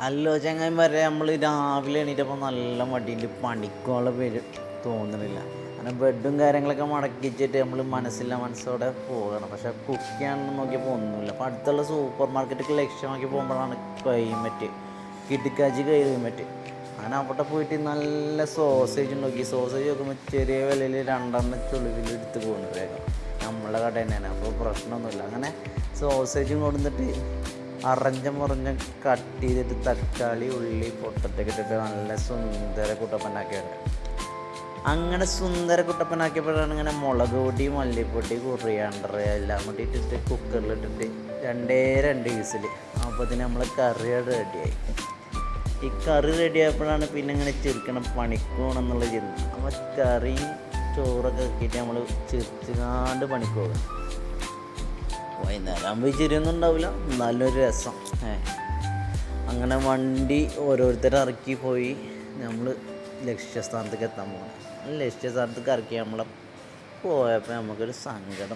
അല്ലോ ചങ്ങായിമാരെ, നമ്മൾ രാവിലെ എണീറ്റപ്പോൾ നല്ല മടിയുണ്ട്, പണിക്കുള്ള പേര് തോന്നണില്ല. അങ്ങനെ ബെഡും കാര്യങ്ങളൊക്കെ മടക്കിച്ചിട്ട് നമ്മൾ മനസ്സോടെ പോകണം. പക്ഷെ കുക്ക് ചെയ്യാനൊന്നും നോക്കിയപ്പോൾ ഒന്നുമില്ല. അപ്പോൾ അടുത്തുള്ള സൂപ്പർ മാർക്കറ്റൊക്കെ ലക്ഷ്യമാക്കി പോകുമ്പോഴാണ് ക്ലൈമറ്റ് കിടുക്കാച്ചി ക്ലൈമറ്റ്. അങ്ങനെ അവിടെ പോയിട്ട് നല്ല സോസേജ് നോക്കി. സോസേജ് നോക്കുമ്പോൾ ചെറിയ വിലയിൽ 2 ചുളിവിൽ എടുത്ത് പോകുന്നു വേഗം. നമ്മളെ കട തന്നെയാണ്, അപ്പോൾ പ്രശ്നമൊന്നുമില്ല. അങ്ങനെ സോസേജും കൊടുത്തിട്ട് മുറഞ്ഞ കട്ട് ചെയ്തിട്ട് തക്കാളി, ഉള്ളി, പൊട്ടത്തൊക്കെ ഇട്ടിട്ട് നല്ല സുന്ദര കുട്ടപ്പനാക്കിയാണ്. അങ്ങനെ സുന്ദര കുട്ടപ്പനാക്കിയപ്പോഴാണ് ഇങ്ങനെ മുളക് പൊടി, മല്ലിപ്പൊടി, കുറിയാണ്ടർ എല്ലാം കൂടി ഇട്ടിട്ട് കുക്കറിലിട്ടിട്ട് 2 വിസിൽ. അപ്പോഴത്തേന് നമ്മൾ കറി റെഡിയായി. ഈ കറി റെഡിയായപ്പോഴാണ് പിന്നെ ഇങ്ങനെ ചെറുക്കണം പണിക്ക് പോകണമെന്നുള്ള ചിന്ത. അപ്പോൾ കറിയും ചോറൊക്കെ ആക്കിയിട്ട് നമ്മൾ ചെറുക്കാണ്ട് പണിക്ക് പോകണം. വൈകുന്നേരം ആകുമ്പോൾ ചെറിയൊന്നും ഉണ്ടാവില്ല, നല്ലൊരു രസം. അങ്ങനെ വണ്ടി ഓരോരുത്തരും ഇറക്കി പോയി നമ്മൾ ലക്ഷ്യസ്ഥാനത്തേക്ക് എത്താൻ പോകണം. ലക്ഷ്യസ്ഥാനത്തേക്ക് ഇറക്കി നമ്മളെ പോയപ്പോൾ നമുക്കൊരു സങ്കടം.